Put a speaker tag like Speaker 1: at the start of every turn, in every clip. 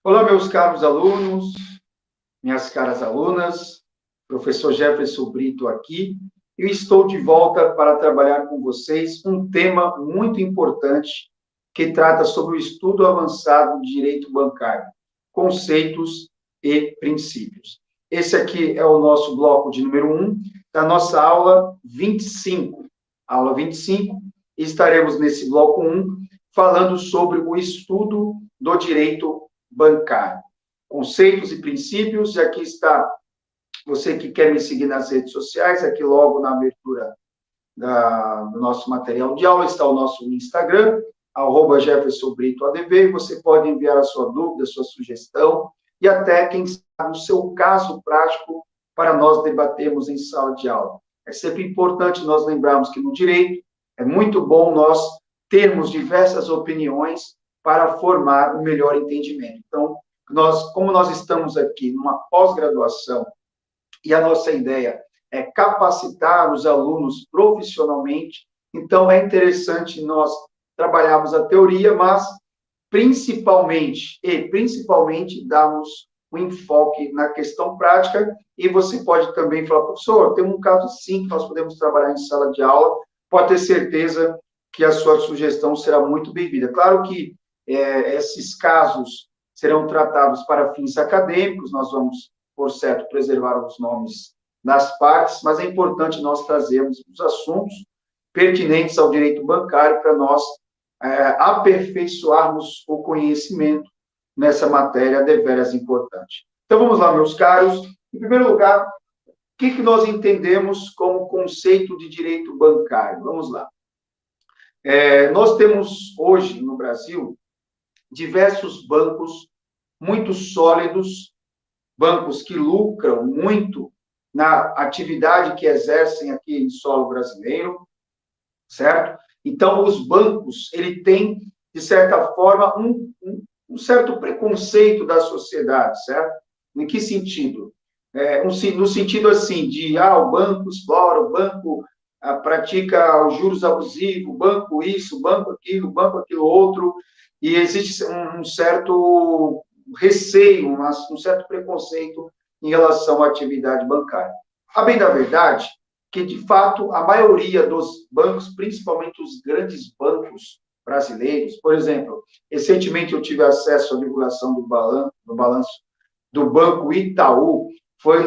Speaker 1: Olá, meus caros alunos, minhas caras alunas, professor Jefferson Brito aqui. Eu estou de volta para trabalhar com vocês um tema muito importante que trata sobre o estudo avançado de direito bancário, conceitos e princípios. Esse aqui é o nosso bloco de número 1 da nossa aula 25. Aula 25, e estaremos nesse bloco 1 falando sobre o estudo do direito bancário. Conceitos e princípios, e aqui está você que quer me seguir nas redes sociais, aqui logo na abertura do nosso material de aula está o nosso Instagram, @JeffersonBritoADV, e você pode enviar a sua dúvida, a sua sugestão, e até, quem sabe, o seu caso prático para nós debatermos em sala de aula. É sempre importante nós lembrarmos que no direito é muito bom nós termos diversas opiniões para formar o melhor entendimento. Então, como nós estamos aqui numa pós-graduação e a nossa ideia é capacitar os alunos profissionalmente, então é interessante nós trabalharmos a teoria, mas principalmente darmos um enfoque na questão prática, e você pode também falar, professor, tem um caso sim que nós podemos trabalhar em sala de aula, pode ter certeza que a sua sugestão será muito bem-vinda. Claro que esses casos serão tratados para fins acadêmicos, nós vamos, por certo, preservar os nomes das partes, mas é importante nós trazermos os assuntos pertinentes ao direito bancário para nós aperfeiçoarmos o conhecimento nessa matéria deveras importante. Então, vamos lá, meus caros. Em primeiro lugar, o que nós entendemos como conceito de direito bancário? Vamos lá. Nós temos hoje, no Brasil, diversos bancos muito sólidos, bancos que lucram muito na atividade que exercem aqui em solo brasileiro, certo? Então, os bancos, ele tem, de certa forma, um certo preconceito da sociedade, certo? Em que sentido? No sentido, assim, de, o banco explora, o banco pratica os juros abusivos, o banco isso, o banco aquilo outro, e existe um certo receio, um certo preconceito em relação à atividade bancária. A bem da verdade, que, de fato, a maioria dos bancos, principalmente os grandes bancos brasileiros, por exemplo, recentemente eu tive acesso à divulgação do balanço do Banco Itaú,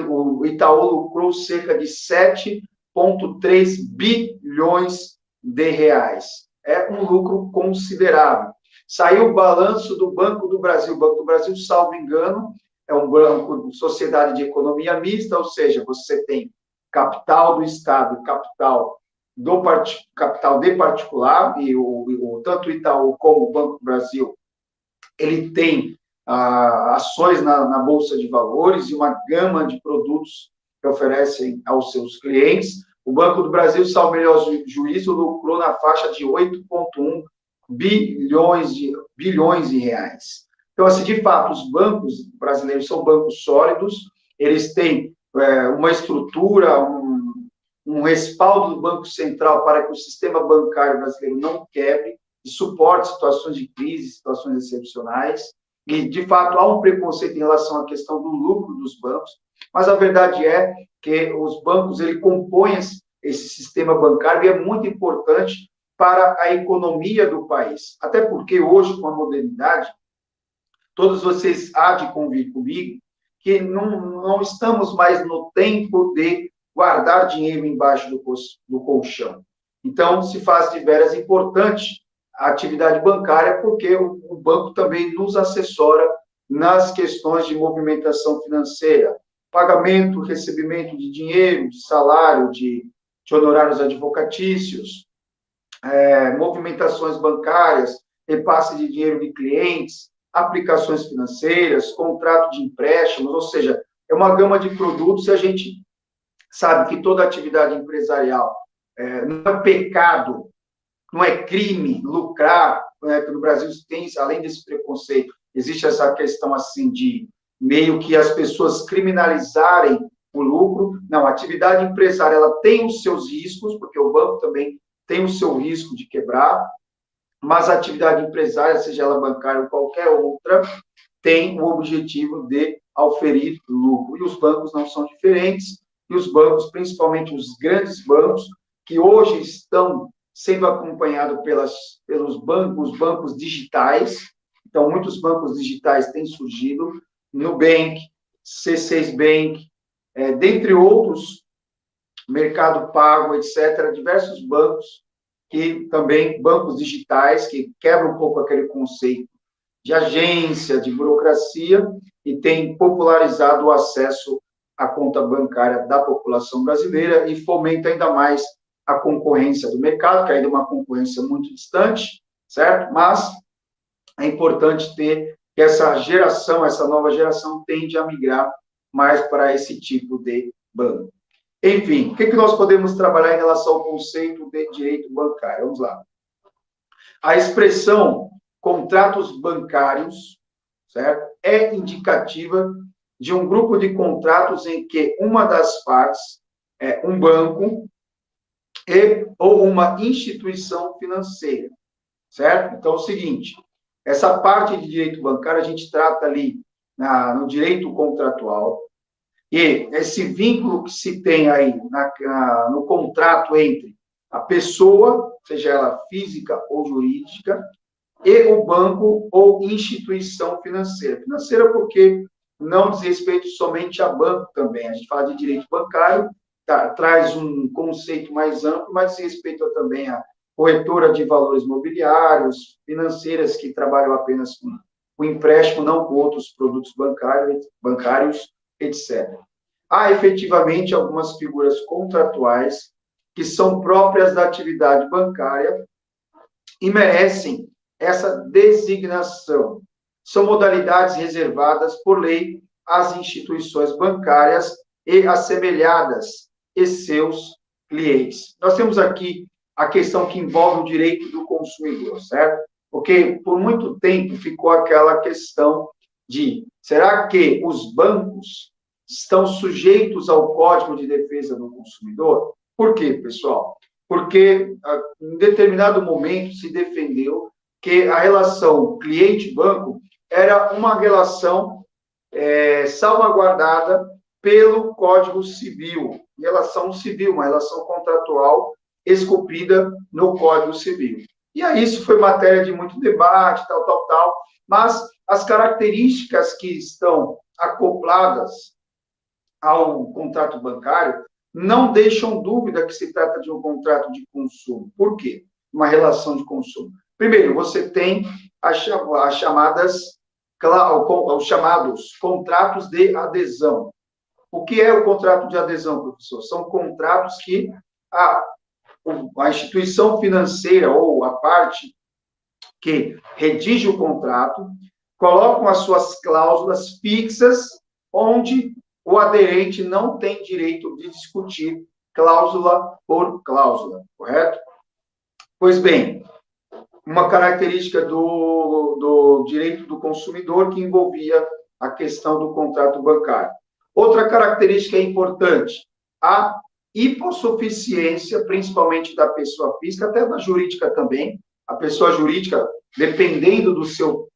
Speaker 1: o Itaú lucrou cerca de 7,3 bilhões de reais. É um lucro considerável. Saiu o balanço do Banco do Brasil. O Banco do Brasil, salvo engano, é um banco de sociedade de economia mista, ou seja, você tem capital do Estado e capital de particular, e tanto o Itaú como o Banco do Brasil, ele tem ações na Bolsa de Valores e uma gama de produtos que oferecem aos seus clientes. O Banco do Brasil, salvo melhor juízo, lucrou na faixa de 8,1 bilhões de reais. Então, assim, de fato, os bancos brasileiros são bancos sólidos, eles têm uma estrutura, um respaldo do Banco Central para que o sistema bancário brasileiro não quebre e suporte situações de crise, situações excepcionais. E, de fato, há um preconceito em relação à questão do lucro dos bancos, mas a verdade é que os bancos, ele compõem esse sistema bancário e é muito importante para a economia do país. Até porque hoje, com a modernidade, todos vocês há de convir comigo, que não estamos mais no tempo de guardar dinheiro embaixo do colchão. Então, se faz de veras importante a atividade bancária, porque o banco também nos assessora nas questões de movimentação financeira, pagamento, recebimento de dinheiro, de salário, de honorários advocatícios, movimentações bancárias, repasse de dinheiro de clientes, aplicações financeiras, contrato de empréstimos, ou seja, é uma gama de produtos, e a gente sabe que toda atividade empresarial não é pecado, não é crime lucrar, que no Brasil tem, além desse preconceito, existe essa questão assim de meio que as pessoas criminalizarem o lucro. Não, a atividade empresária, ela tem os seus riscos, porque o banco também tem o seu risco de quebrar, mas a atividade empresária, seja ela bancária ou qualquer outra, tem o objetivo de auferir lucro. E os bancos não são diferentes, e os bancos, principalmente os grandes bancos, que hoje estão sendo acompanhados pelos bancos digitais. Então, muitos bancos digitais têm surgido, Nubank, C6 Bank, dentre outros, Mercado Pago, etc., diversos bancos, que também, bancos digitais, que quebram um pouco aquele conceito de agência, de burocracia, e têm popularizado o acesso à conta bancária da população brasileira e fomenta ainda mais a concorrência do mercado, que ainda é uma concorrência muito distante, certo? Mas é importante ter que essa nova geração, tende a migrar mais para esse tipo de banco. Enfim, o que nós podemos trabalhar em relação ao conceito de direito bancário? Vamos lá. A expressão contratos bancários, certo? É indicativa de um grupo de contratos em que uma das partes é um banco ou uma instituição financeira, certo? Então, é o seguinte, essa parte de direito bancário a gente trata ali no direito contratual, e esse vínculo que se tem aí no contrato entre a pessoa, seja ela física ou jurídica, e o banco ou instituição financeira. Financeira porque não diz respeito somente a banco também. A gente fala de direito bancário, traz um conceito mais amplo, mas diz respeito também a corretora de valores mobiliários, financeiras que trabalham apenas com o empréstimo, não com outros produtos bancários, etc. Há efetivamente algumas figuras contratuais que são próprias da atividade bancária e merecem essa designação. São modalidades reservadas por lei às instituições bancárias e assemelhadas e seus clientes. Nós temos aqui a questão que envolve o direito do consumidor, certo? Porque por muito tempo ficou aquela questão de, será que os bancos estão sujeitos ao Código de Defesa do Consumidor? Por quê, pessoal? Porque em determinado momento se defendeu que a relação cliente-banco era uma relação salvaguardada pelo Código Civil, relação civil, uma relação contratual esculpida no Código Civil. E aí isso foi matéria de muito debate, tal, mas as características que estão acopladas ao contrato bancário não deixam dúvida que se trata de um contrato de consumo. Por quê? Uma relação de consumo. Primeiro, você tem os chamados contratos de adesão. O que é o contrato de adesão, professor? São contratos que a instituição financeira ou a parte que redige o contrato colocam as suas cláusulas fixas, onde o aderente não tem direito de discutir cláusula por cláusula, correto? Pois bem, uma característica do direito do consumidor que envolvia a questão do contrato bancário. Outra característica importante, a hipossuficiência, principalmente da pessoa física, até da jurídica também. A pessoa jurídica, dependendo do seu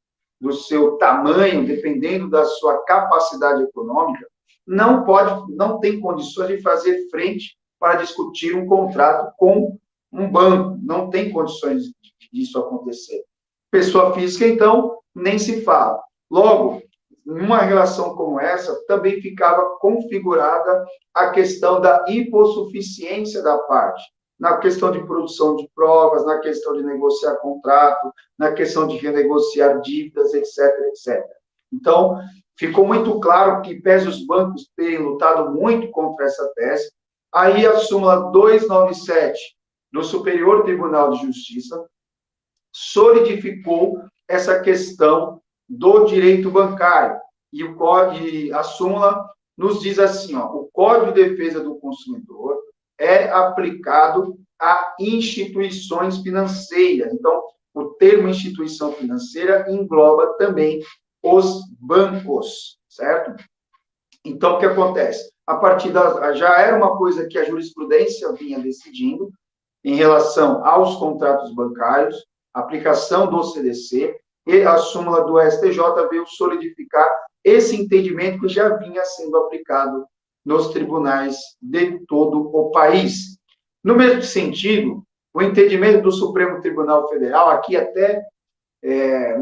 Speaker 1: tamanho, dependendo da sua capacidade econômica, não tem condições de fazer frente para discutir um contrato com um banco, não tem condições disso acontecer. Pessoa física, então, nem se fala. Logo, numa relação como essa, também ficava configurada a questão da hipossuficiência da parte, na questão de produção de provas, na questão de negociar contrato, na questão de renegociar dívidas, etc, etc. Então, ficou muito claro que, pese os bancos terem lutado muito contra essa tese, aí a súmula 297 do Superior Tribunal de Justiça solidificou essa questão do direito bancário. E a súmula nos diz assim, o Código de Defesa do Consumidor é aplicado a instituições financeiras. Então, o termo instituição financeira engloba também os bancos, certo? Então, o que acontece? Já era uma coisa que a jurisprudência vinha decidindo em relação aos contratos bancários, aplicação do CDC, e a súmula do STJ veio solidificar esse entendimento que já vinha sendo aplicado nos tribunais de todo o país. No mesmo sentido, o entendimento do Supremo Tribunal Federal, aqui até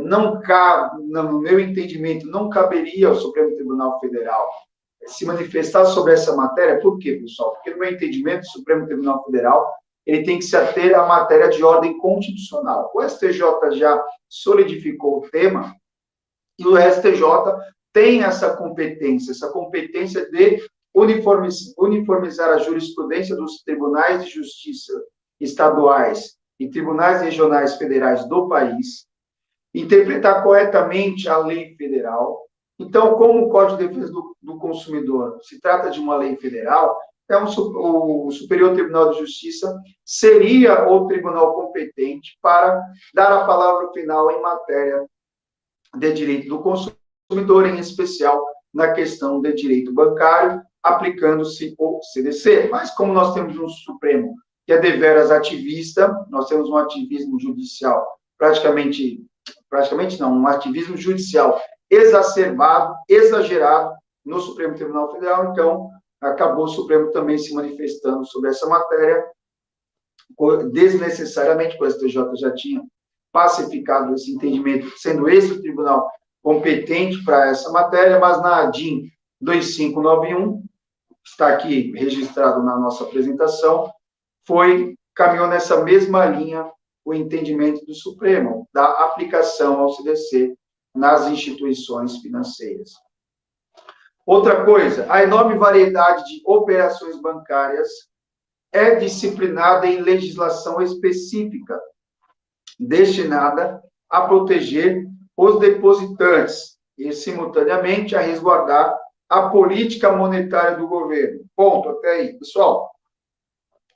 Speaker 1: não cabe, no meu entendimento, não caberia ao Supremo Tribunal Federal se manifestar sobre essa matéria. Por quê, pessoal? Porque, no meu entendimento, o Supremo Tribunal Federal ele tem que se ater à matéria de ordem constitucional. O STJ já solidificou o tema e o STJ tem essa competência de uniformizar a jurisprudência dos tribunais de justiça estaduais e tribunais regionais federais do país, interpretar corretamente a lei federal. Então, como o Código de Defesa do Consumidor se trata de uma lei federal, o Superior Tribunal de Justiça seria o tribunal competente para dar a palavra final em matéria de direito do consumidor, em especial na questão de direito bancário, aplicando-se o CDC. Mas como nós temos um Supremo que é deveras ativista, nós temos um ativismo judicial praticamente não, um ativismo judicial exacerbado, exagerado no Supremo Tribunal Federal, então acabou o Supremo também se manifestando sobre essa matéria, desnecessariamente, porque o STJ já tinha pacificado esse entendimento, sendo esse o tribunal competente para essa matéria, mas na ADIM 2591, está aqui registrado na nossa apresentação, caminhou nessa mesma linha o entendimento do Supremo, da aplicação ao CDC nas instituições financeiras. Outra coisa, a enorme variedade de operações bancárias é disciplinada em legislação específica, destinada a proteger os depositantes e, simultaneamente, a resguardar a política monetária do governo. Ponto, até aí. Pessoal,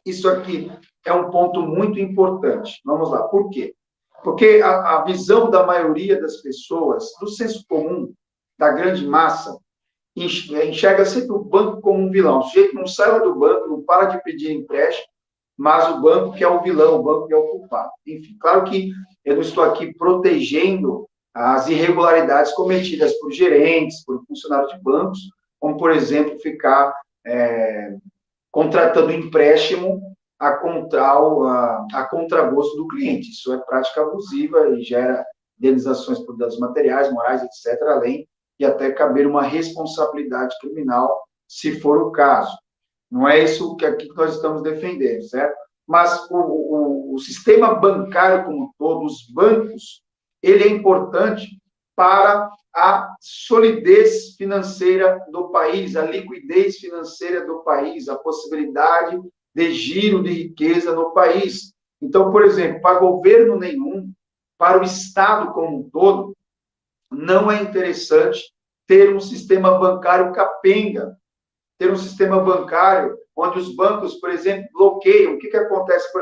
Speaker 1: isso aqui é um ponto muito importante. Vamos lá, por quê? Porque a visão da maioria das pessoas, do senso comum, da grande massa, enxerga sempre o banco como um vilão. O sujeito não sai lá do banco, não para de pedir empréstimo, mas o banco que é o vilão, o banco que é o culpado. Enfim, claro que eu não estou aqui protegendo as irregularidades cometidas por gerentes, por funcionários de bancos, como, por exemplo, ficar contratando empréstimo a contragosto do cliente. Isso é prática abusiva e gera indenizações por danos materiais, morais, etc., além de até caber uma responsabilidade criminal, se for o caso. Não é isso que aqui nós estamos defendendo, certo? Mas o sistema bancário como um todo, os bancos, ele é importante para a solidez financeira do país, a liquidez financeira do país, a possibilidade de giro de riqueza no país. Então, por exemplo, para governo nenhum, para o Estado como um todo, não é interessante ter um sistema bancário capenga, ter um sistema bancário onde os bancos, por exemplo, bloqueiam. O que acontece,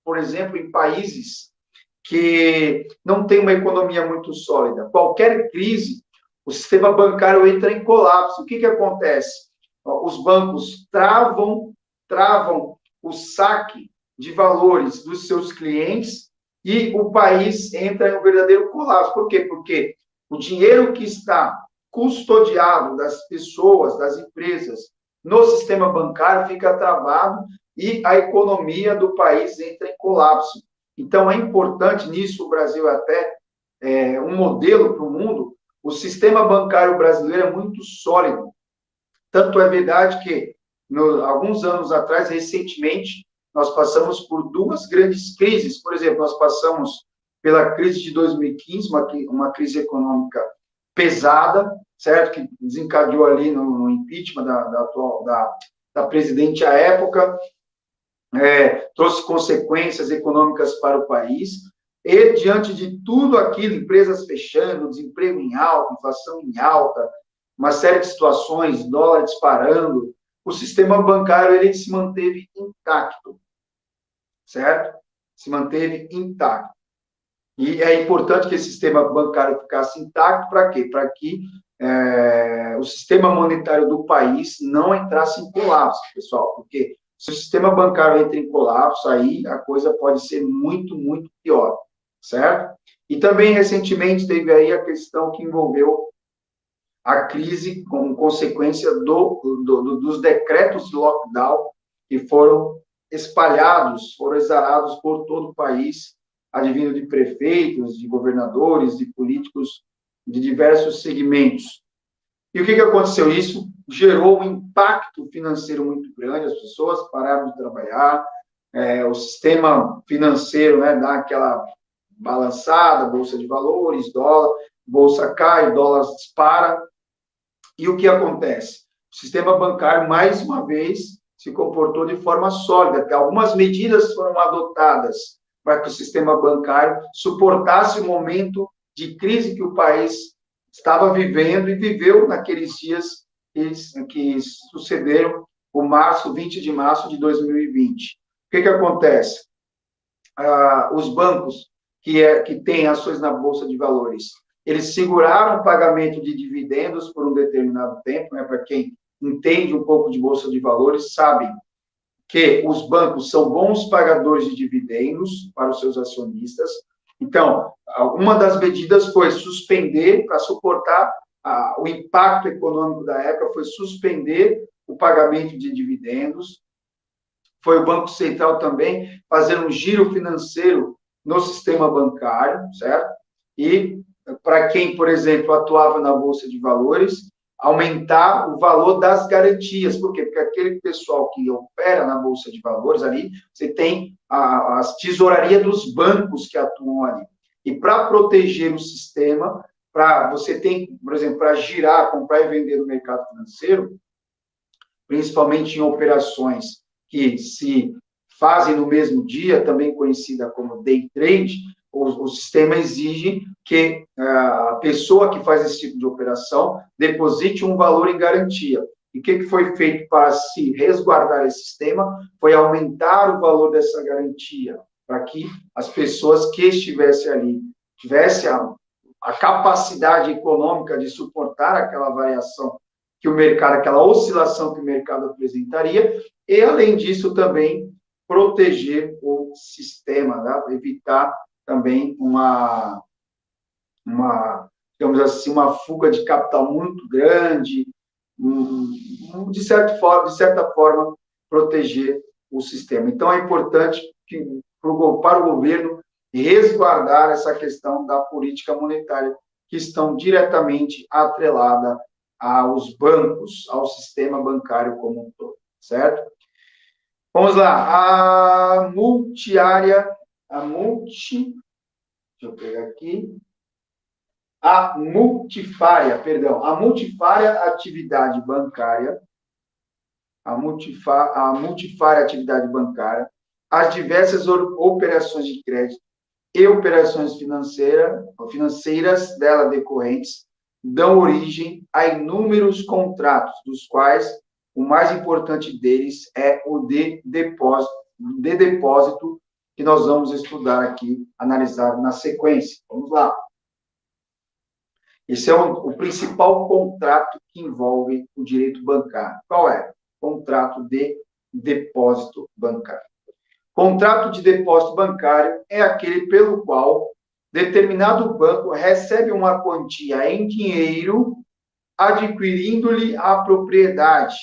Speaker 1: por exemplo, em países que não têm uma economia muito sólida? Qualquer crise, o sistema bancário entra em colapso. O que acontece? Os bancos travam o saque de valores dos seus clientes e o país entra em um verdadeiro colapso. Por quê? Porque o dinheiro que está custodiado das pessoas, das empresas, no sistema bancário fica travado e a economia do país entra em colapso. Então, é importante nisso, o Brasil até um modelo para o mundo. O sistema bancário brasileiro é muito sólido. Tanto é verdade que, alguns anos atrás, recentemente, nós passamos por duas grandes crises. Por exemplo, nós passamos pela crise de 2015, uma crise econômica pesada, certo? Que desencadeou ali no impeachment da presidente à época, trouxe consequências econômicas para o país, e, diante de tudo aquilo, empresas fechando, desemprego em alta, inflação em alta, uma série de situações, dólar disparando, o sistema bancário ele se manteve intacto, certo? Se manteve intacto. E é importante que esse sistema bancário ficasse intacto para quê? Para que o sistema monetário do país não entrasse em colapso, pessoal, porque se o sistema bancário entra em colapso, aí a coisa pode ser muito, muito pior, certo? E também, recentemente, teve aí a questão que envolveu a crise como consequência dos decretos de lockdown que foram espalhados, foram exalados por todo o país, advindo de prefeitos, de governadores, de políticos de diversos segmentos. E o que aconteceu? Isso gerou um impacto financeiro muito grande, as pessoas pararam de trabalhar, o sistema financeiro, né, dá aquela balançada, bolsa de valores, dólar, bolsa cai, dólar dispara. E o que acontece? O sistema bancário, mais uma vez, se comportou de forma sólida, que algumas medidas foram adotadas para que o sistema bancário suportasse o momento de crise que o país estava vivendo e viveu naqueles dias que sucederam o 20 de março de 2020. O que acontece? Os bancos que têm ações na Bolsa de Valores, eles seguraram o pagamento de dividendos por um determinado tempo, né? Para quem entende um pouco de Bolsa de Valores, sabe que os bancos são bons pagadores de dividendos para os seus acionistas. Então, uma das medidas foi suspender, para suportar o impacto econômico da época, foi suspender o pagamento de dividendos. Foi o Banco Central também fazer um giro financeiro no sistema bancário, certo? E para quem, por exemplo, atuava na Bolsa de Valores, aumentar o valor das garantias. Por quê? Porque aquele pessoal que opera na Bolsa de Valores ali, você tem as tesourarias dos bancos que atuam ali. E para proteger o sistema, você tem, por exemplo, para girar, comprar e vender no mercado financeiro, principalmente em operações que se fazem no mesmo dia, também conhecida como day trade, o sistema exige que a pessoa que faz esse tipo de operação deposite um valor em garantia. E o que foi feito para se resguardar esse sistema? Foi aumentar o valor dessa garantia, para que as pessoas que estivessem ali tivessem a capacidade econômica de suportar aquela variação que o mercado, aquela oscilação que o mercado apresentaria, e, além disso, também proteger o sistema, né? Evitar também digamos assim, uma fuga de capital muito grande, de certa forma, proteger o sistema. Então, é importante para o governo resguardar essa questão da política monetária, que estão diretamente atrelada aos bancos, ao sistema bancário como um todo, certo? Vamos lá, deixa eu pegar aqui, a multifária atividade bancária, a multifária atividade bancária, as diversas operações de crédito e operações financeiras dela decorrentes, dão origem a inúmeros contratos, dos quais o mais importante deles é o de depósito, que nós vamos estudar aqui, analisar na sequência. Vamos lá. Esse é o principal contrato que envolve o direito bancário. Qual é? Contrato de depósito bancário. Contrato de depósito bancário é aquele pelo qual determinado banco recebe uma quantia em dinheiro, adquirindo-lhe a propriedade,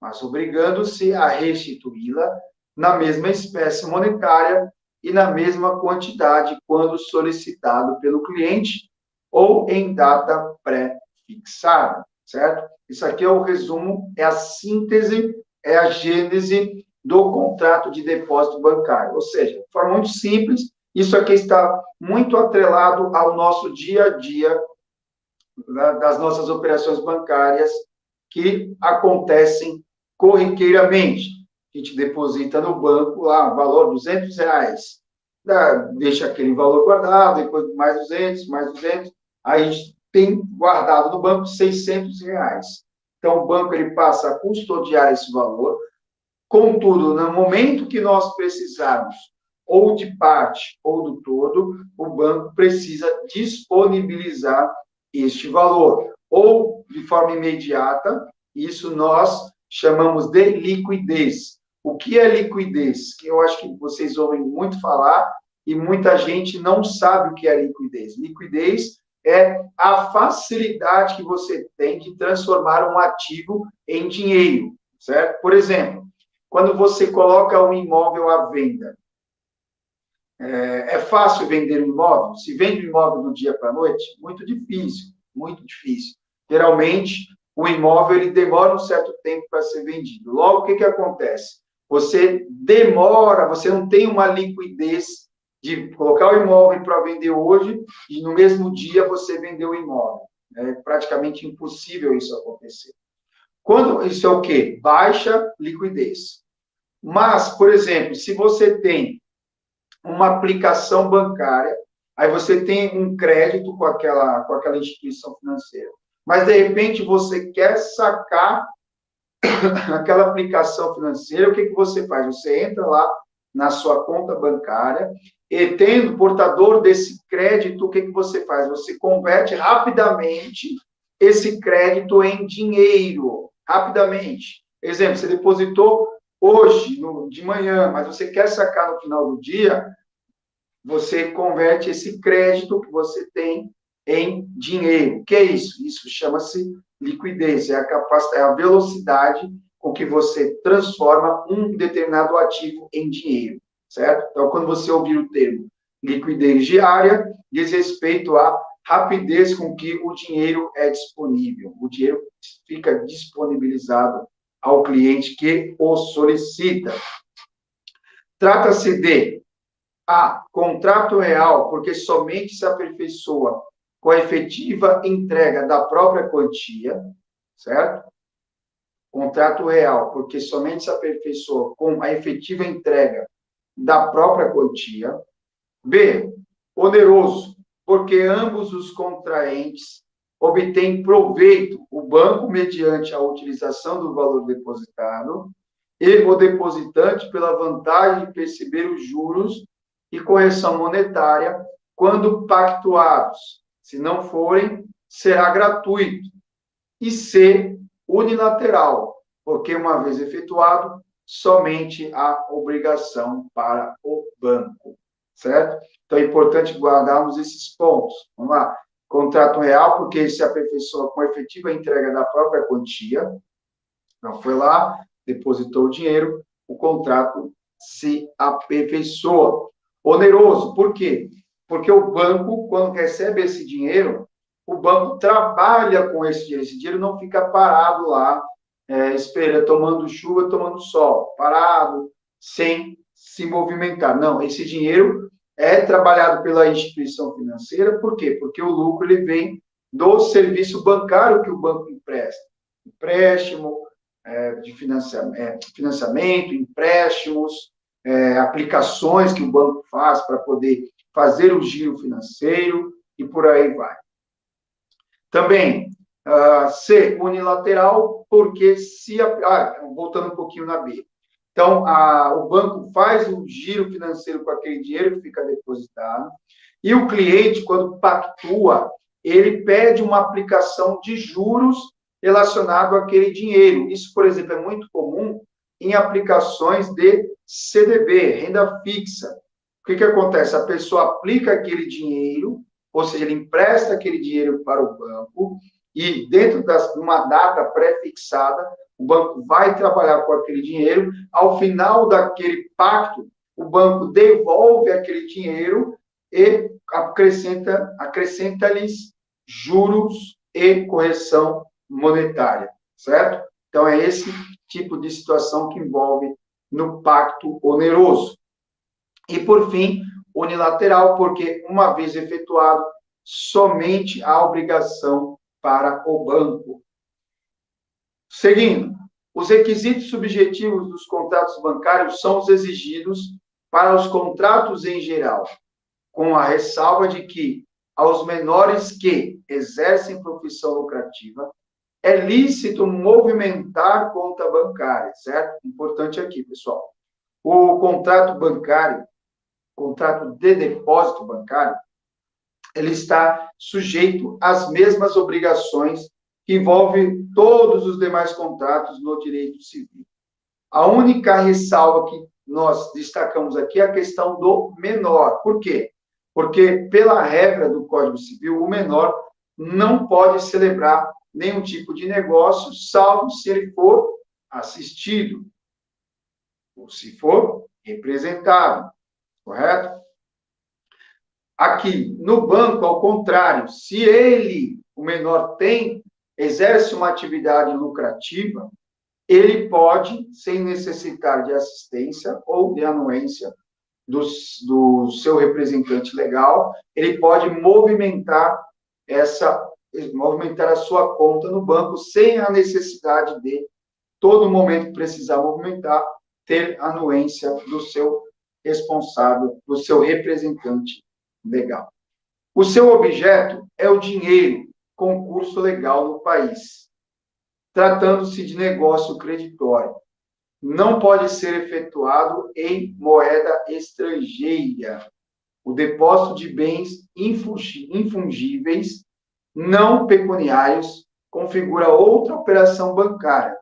Speaker 1: mas obrigando-se a restituí-la na mesma espécie monetária e na mesma quantidade quando solicitado pelo cliente ou em data pré-fixada, certo? Isso aqui é o resumo, é a síntese, é a gênese do contrato de depósito bancário. Ou seja, de forma muito simples, isso aqui está muito atrelado ao nosso dia a dia, das nossas operações bancárias, que acontecem corriqueiramente. A gente deposita no banco lá, valor R$200, deixa aquele valor guardado, depois mais 200, aí a gente tem guardado no banco R$600. Então, o banco ele passa a custodiar esse valor. Contudo, no momento que nós precisarmos, ou de parte ou do todo, o banco precisa disponibilizar este valor, ou de forma imediata. Isso nós chamamos de liquidez. O que é liquidez? Que eu acho que vocês ouvem muito falar, e muita gente não sabe o que é liquidez. Liquidez é a facilidade que você tem de transformar um ativo em dinheiro, certo? Por exemplo, quando você coloca um imóvel à venda, é fácil vender um imóvel? Se vende um imóvel do dia para a noite? Muito difícil, muito difícil. Geralmente, o imóvel ele demora um certo tempo para ser vendido. Logo, o que acontece? Você demora, você não tem uma liquidez de colocar o imóvel para vender hoje e no mesmo dia você vender o imóvel. É praticamente impossível isso acontecer. Quando isso é o quê? Baixa liquidez. Mas, por exemplo, se você tem uma aplicação bancária, aí você tem um crédito com aquela instituição financeira, mas de repente você quer sacar aquela aplicação financeira, o que você faz? Você entra lá na sua conta bancária e tendo portador desse crédito, o que você faz? Você converte rapidamente esse crédito em dinheiro, rapidamente. Exemplo, você depositou hoje, de manhã, mas você quer sacar no final do dia, você converte esse crédito que você tem em dinheiro. O que é isso? Isso chama-se liquidez, é a capacidade, é a velocidade com que você transforma um determinado ativo em dinheiro, certo? Então, quando você ouvir o termo liquidez diária, diz respeito à rapidez com que o dinheiro é disponível. O dinheiro fica disponibilizado ao cliente que o solicita. Trata-se de contrato real, porque somente se aperfeiçoa com a efetiva entrega da própria quantia, certo? Contrato real, porque somente se aperfeiçoa com a efetiva entrega da própria quantia. B, oneroso, porque ambos os contraentes obtêm proveito, o banco mediante a utilização do valor depositado e o depositante pela vantagem de perceber os juros e correção monetária quando pactuados. Se não forem, será gratuito. E C, unilateral, porque uma vez efetuado, somente há obrigação para o banco, certo? Então é importante guardarmos esses pontos. Vamos lá. Contrato real, porque ele se aperfeiçoa com a efetiva entrega da própria quantia. Então foi lá, depositou o dinheiro, o contrato se aperfeiçoa. Oneroso, por quê? Porque o banco, quando recebe esse dinheiro, o banco trabalha com esse dinheiro não fica parado lá, espera, tomando chuva, tomando sol, parado, sem se movimentar. Não, esse dinheiro é trabalhado pela instituição financeira, por quê? Porque o lucro ele vem do serviço bancário que o banco empresta. Empréstimo, de financiamento, empréstimos, aplicações que o banco faz para poder fazer o giro financeiro e por aí vai. Também, C, unilateral, porque voltando um pouquinho na B. Então, o banco faz um giro financeiro com aquele dinheiro que fica depositado e o cliente, quando pactua, ele pede uma aplicação de juros relacionado àquele dinheiro. Isso, por exemplo, é muito comum em aplicações de CDB, renda fixa. O que acontece? A pessoa aplica aquele dinheiro, ou seja, ele empresta aquele dinheiro para o banco e dentro de uma data pré-fixada, o banco vai trabalhar com aquele dinheiro. Ao final daquele pacto, o banco devolve aquele dinheiro e acrescenta-lhes juros e correção monetária, certo? Então, é esse tipo de situação que envolve no pacto oneroso. E, por fim, unilateral, porque, uma vez efetuado, somente há obrigação para o banco. Seguindo, os requisitos subjetivos dos contratos bancários são os exigidos para os contratos em geral, com a ressalva de que, aos menores que exercem profissão lucrativa, é lícito movimentar conta bancária, certo? Importante aqui, pessoal. O contrato bancário, contrato de depósito bancário, ele está sujeito às mesmas obrigações que envolvem todos os demais contratos no direito civil. A única ressalva que nós destacamos aqui a questão do menor. Por quê? Porque, pela regra do Código Civil, o menor não pode celebrar nenhum tipo de negócio, salvo se ele for assistido, ou se for representado, correto? Aqui, no banco, ao contrário, se ele, o menor, exerce uma atividade lucrativa, ele pode, sem necessitar de assistência ou de anuência do seu representante legal, ele pode movimentar a sua conta no banco sem a necessidade de, todo momento que precisar movimentar, ter anuência do seu responsável, do seu representante legal. O seu objeto é o dinheiro com curso legal no país. Tratando-se de negócio creditório, não pode ser efetuado em moeda estrangeira. O depósito de bens infungíveis não pecuniários configura outra operação bancária,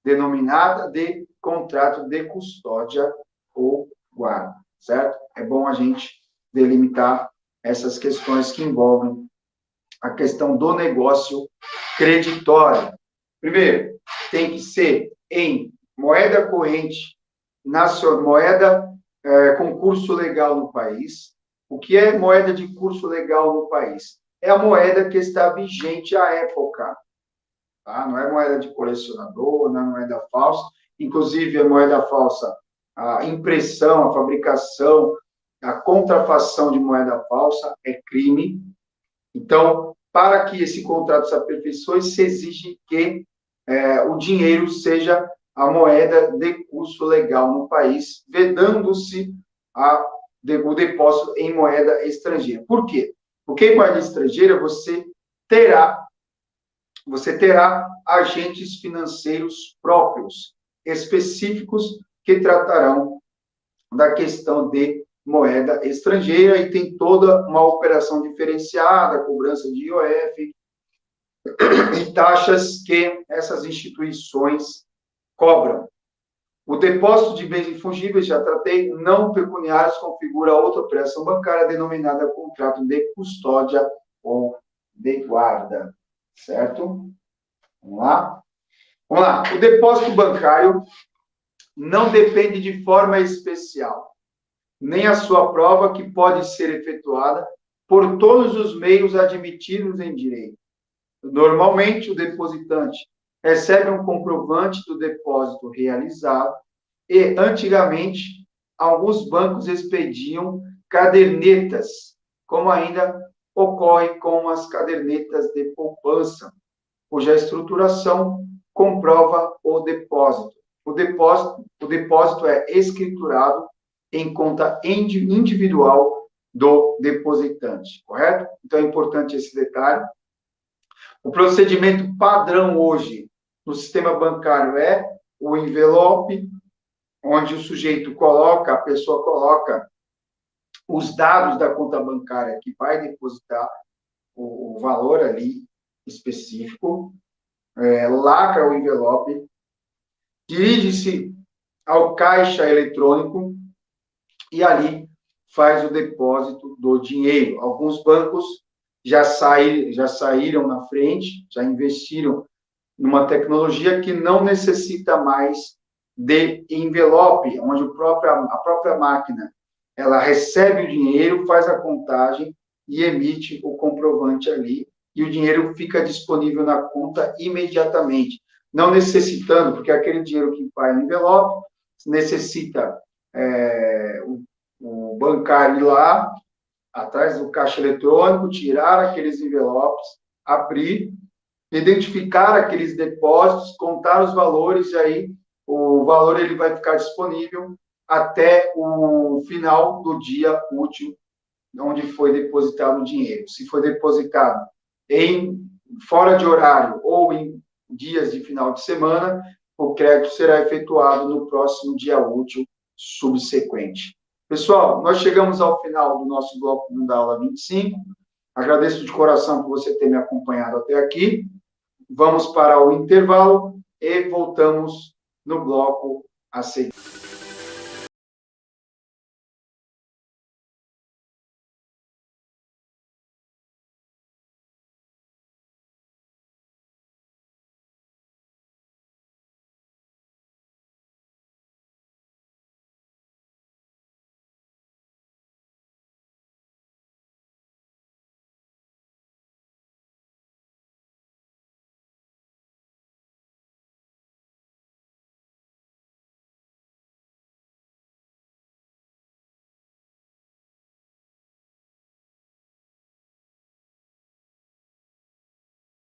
Speaker 1: denominada de contrato de custódia ou guarda, certo? É bom a gente delimitar essas questões que envolvem a questão do negócio creditório. Primeiro, tem que ser em moeda corrente, moeda com curso legal no país. O que é moeda de curso legal no país? É a moeda que está vigente à época. Tá? Não é moeda de colecionador, não é moeda falsa. Inclusive, a moeda falsa, a impressão, a fabricação, a contrafação de moeda falsa é crime. Então, para que esse contrato se aperfeiçoe, se exige que o dinheiro seja a moeda de curso legal no país, vedando-se o depósito em moeda estrangeira. Por quê? Porque em moeda estrangeira você terá agentes financeiros próprios, específicos, que tratarão da questão de moeda estrangeira e tem toda uma operação diferenciada, cobrança de IOF e taxas que essas instituições cobram. O depósito de bens infungíveis, já tratei, não pecuniários, configura outra operação bancária denominada contrato de custódia ou de guarda, certo? Vamos lá? Vamos lá. O depósito bancário não depende de forma especial, nem a sua prova, que pode ser efetuada por todos os meios admitidos em direito. Normalmente, o depositante recebe um comprovante do depósito realizado e, antigamente, alguns bancos expediam cadernetas, como ainda ocorre com as cadernetas de poupança, cuja estruturação comprova o depósito. O depósito é escriturado em conta individual do depositante, correto? Então, é importante esse detalhe. O procedimento padrão hoje no sistema bancário é o envelope, onde o sujeito coloca, a pessoa coloca os dados da conta bancária que vai depositar o valor ali específico, lacra o envelope, dirige-se ao caixa eletrônico e ali faz o depósito do dinheiro. Alguns bancos já saíram na frente, já investiram numa tecnologia que não necessita mais de envelope, onde a própria máquina ela recebe o dinheiro, faz a contagem e emite o comprovante ali, e o dinheiro fica disponível na conta imediatamente, não necessitando, porque aquele dinheiro que vai no envelope necessita o bancário ir lá, atrás do caixa eletrônico, tirar aqueles envelopes, abrir, identificar aqueles depósitos, contar os valores, e aí o valor ele vai ficar disponível até o final do dia útil onde foi depositado o dinheiro. Se foi depositado fora de horário ou em dias de final de semana, o crédito será efetuado no próximo dia útil subsequente. Pessoal, nós chegamos ao final do nosso bloco da aula 25. Agradeço de coração por você ter me acompanhado até aqui. Vamos para o intervalo e voltamos no bloco a seguir.